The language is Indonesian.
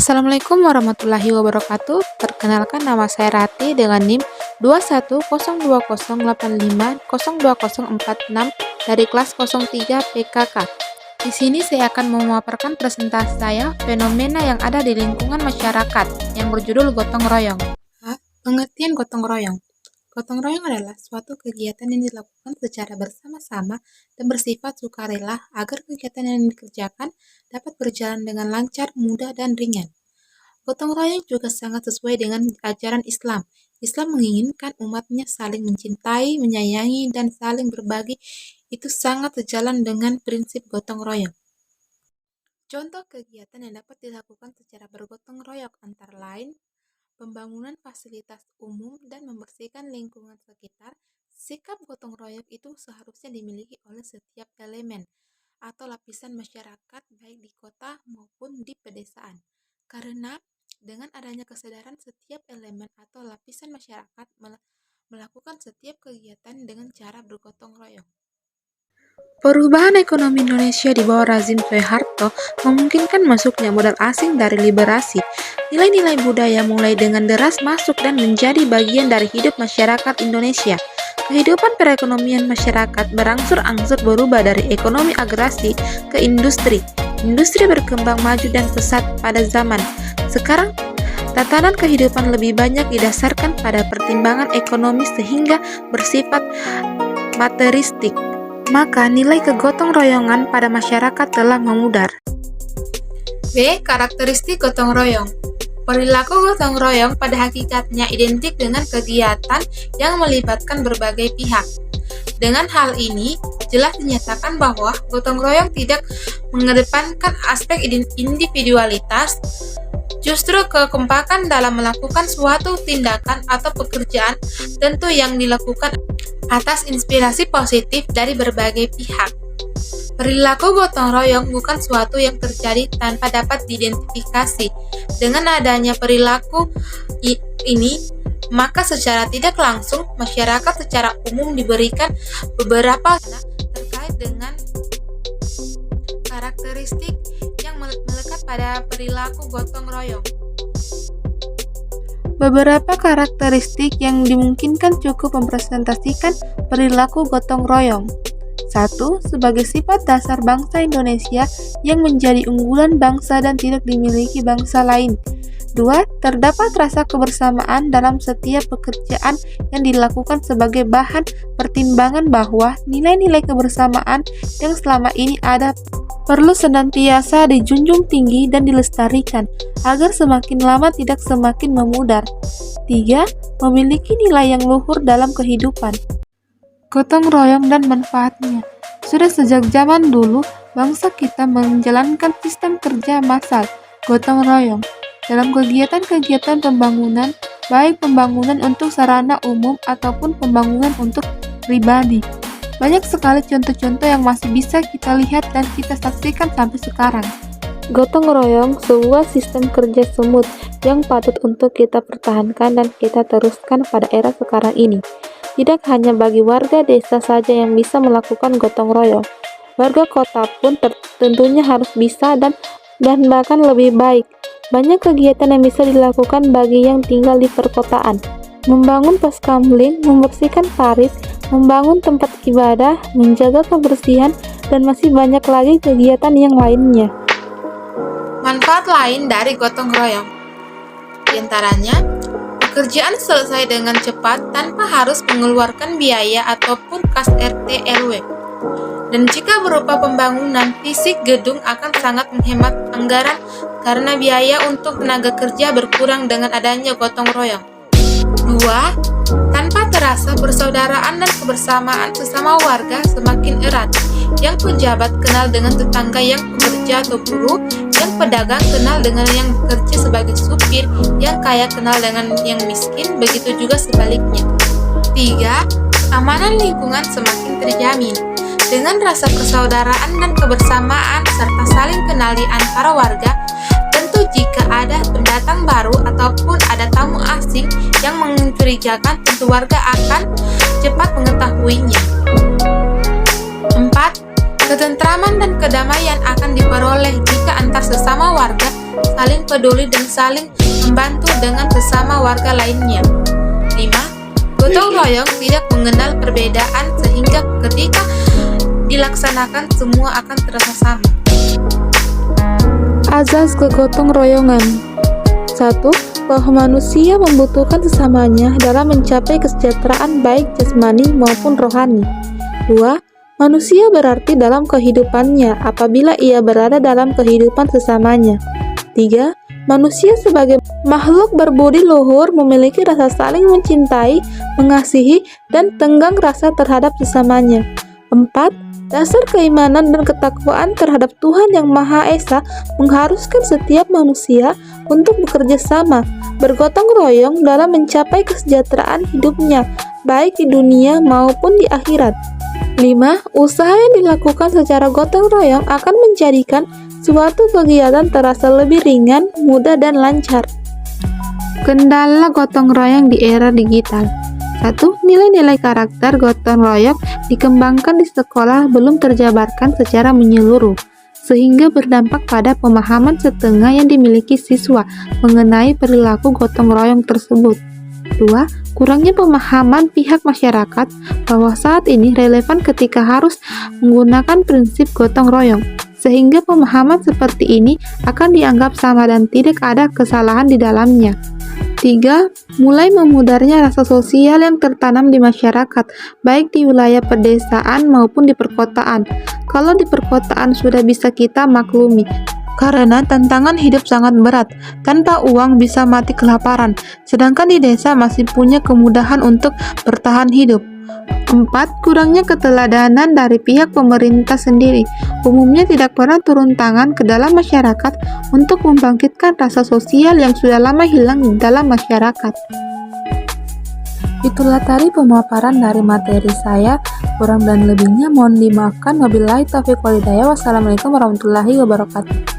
Assalamualaikum warahmatullahi wabarakatuh. Perkenalkan, nama saya Rati dengan NIM 2102085020046 dari kelas 03 PKK. Di sini saya akan memaparkan presentasi saya fenomena yang ada di lingkungan masyarakat yang berjudul gotong royong. Pengertian gotong royong. Gotong royong adalah suatu kegiatan yang dilakukan secara bersama-sama dan bersifat sukarela agar kegiatan yang dikerjakan dapat berjalan dengan lancar, mudah, dan ringan. Gotong royong juga sangat sesuai dengan ajaran Islam. Islam menginginkan umatnya saling mencintai, menyayangi, dan saling berbagi. Itu sangat sejalan dengan prinsip gotong royong. Contoh kegiatan yang dapat dilakukan secara bergotong royong antara lain pembangunan fasilitas umum dan membersihkan lingkungan sekitar. Sikap gotong royong itu seharusnya dimiliki oleh setiap elemen atau lapisan masyarakat baik di kota maupun di pedesaan. Karena dengan adanya kesadaran setiap elemen atau lapisan masyarakat melakukan setiap kegiatan dengan cara bergotong royong. Perubahan ekonomi Indonesia di bawah rezim Soeharto memungkinkan masuknya modal asing dari liberasi. Nilai-nilai budaya mulai dengan deras masuk dan menjadi bagian dari hidup masyarakat Indonesia. Kehidupan perekonomian masyarakat berangsur-angsur berubah dari ekonomi agresi ke industri. Industri berkembang maju dan pesat pada zaman sekarang. Tatanan kehidupan lebih banyak didasarkan pada pertimbangan ekonomi sehingga bersifat materialistik. Maka nilai kegotong royongan pada masyarakat telah memudar. B. Karakteristik gotong royong. Perilaku gotong royong pada hakikatnya identik dengan kegiatan yang melibatkan berbagai pihak. Dengan hal ini, jelas dinyatakan bahwa gotong royong tidak mengedepankan aspek individualitas, justru kekompakan dalam melakukan suatu tindakan atau pekerjaan tentu yang dilakukan atas inspirasi positif dari berbagai pihak. Perilaku gotong royong bukan suatu yang terjadi tanpa dapat diidentifikasi. Dengan adanya perilaku ini, maka secara tidak langsung masyarakat secara umum diberikan beberapa terkait dengan karakteristik yang melekat pada perilaku gotong royong. Beberapa karakteristik yang dimungkinkan cukup mempresentasikan perilaku gotong royong. 1. Sebagai sifat dasar bangsa Indonesia yang menjadi unggulan bangsa dan tidak dimiliki bangsa lain. 2. Terdapat rasa kebersamaan dalam setiap pekerjaan yang dilakukan sebagai bahan pertimbangan bahwa nilai-nilai kebersamaan yang selama ini ada perlu senantiasa dijunjung tinggi dan dilestarikan agar semakin lama tidak semakin memudar. 3. Memiliki nilai yang luhur dalam kehidupan. Gotong royong dan manfaatnya. Sudah sejak zaman dulu, bangsa kita menjalankan sistem kerja massal, gotong royong, dalam kegiatan-kegiatan pembangunan, baik pembangunan untuk sarana umum ataupun pembangunan untuk pribadi. Banyak sekali contoh-contoh yang masih bisa kita lihat dan kita saksikan sampai sekarang. Gotong royong sebuah sistem kerja semut yang patut untuk kita pertahankan dan kita teruskan pada era sekarang ini. Tidak hanya bagi warga desa saja yang bisa melakukan gotong royong, warga kota pun tentunya harus bisa dan bahkan lebih baik. Banyak kegiatan yang bisa dilakukan bagi yang tinggal di perkotaan. Membangun poskamling, membersihkan parit, membangun tempat ibadah, menjaga kebersihan, dan masih banyak lagi kegiatan yang lainnya. Manfaat lain dari gotong royong, di antaranya pekerjaan selesai dengan cepat tanpa harus mengeluarkan biaya ataupun kas RT RW. Dan jika berupa pembangunan fisik gedung akan sangat menghemat anggaran karena biaya untuk tenaga kerja berkurang dengan adanya gotong royong. 2. Tanpa terasa persaudaraan dan kebersamaan sesama warga semakin erat. Yang pejabat kenal dengan tetangga yang pekerja atau buruh, yang pedagang kenal dengan yang bekerja sebagai supir, yang kaya kenal dengan yang miskin, begitu juga sebaliknya. 3. Keamanan lingkungan semakin terjamin. Dengan rasa persaudaraan dan kebersamaan serta saling kenal di antara warga, tentu jika ada pendatang baru ataupun ada tamu asing yang mencurigakan, tentu warga akan cepat mengetahuinya. 4. Ketentraman dan kedamaian akan diperoleh jika antar sesama warga saling peduli dan saling membantu dengan sesama warga lainnya. 5. Gotong royong tidak mengenal perbedaan sehingga ketika dilaksanakan semua akan terasa sama. Azas kegotong royongan. 1. Bahwa manusia membutuhkan sesamanya dalam mencapai kesejahteraan baik jasmani maupun rohani. 2. Manusia berarti dalam kehidupannya apabila ia berada dalam kehidupan sesamanya. 3. Manusia sebagai makhluk berbudi luhur memiliki rasa saling mencintai, mengasihi, dan tenggang rasa terhadap sesamanya. 4. Dasar keimanan dan ketakwaan terhadap Tuhan Yang Maha Esa mengharuskan setiap manusia untuk bekerja sama, bergotong royong dalam mencapai kesejahteraan hidupnya, baik di dunia maupun di akhirat. 5. Usaha yang dilakukan secara gotong royong akan menjadikan suatu kegiatan terasa lebih ringan, mudah, dan lancar. Kendala gotong royong di era digital. 1. Nilai-nilai karakter gotong royong dikembangkan di sekolah belum terjabarkan secara menyeluruh, sehingga berdampak pada pemahaman setengah yang dimiliki siswa mengenai perilaku gotong royong tersebut. 2. Kurangnya pemahaman pihak masyarakat bahwa saat ini relevan ketika harus menggunakan prinsip gotong royong, sehingga pemahaman seperti ini akan dianggap sama dan tidak ada kesalahan di dalamnya. 3. Mulai memudarnya rasa sosial yang tertanam di masyarakat, baik di wilayah pedesaan maupun di perkotaan. Kalau di perkotaan sudah bisa kita maklumi, karena tantangan hidup sangat berat, tanpa uang bisa mati kelaparan, sedangkan di desa masih punya kemudahan untuk bertahan hidup. 4. Kurangnya keteladanan dari pihak pemerintah sendiri, umumnya tidak pernah turun tangan ke dalam masyarakat untuk membangkitkan rasa sosial yang sudah lama hilang di dalam masyarakat. Itulah tadi pemaparan dari materi saya, kurang dan lebihnya mohon dimaafkan. Wabillahi taufiq wal hidayah. Wassalamualaikum warahmatullahi wabarakatuh.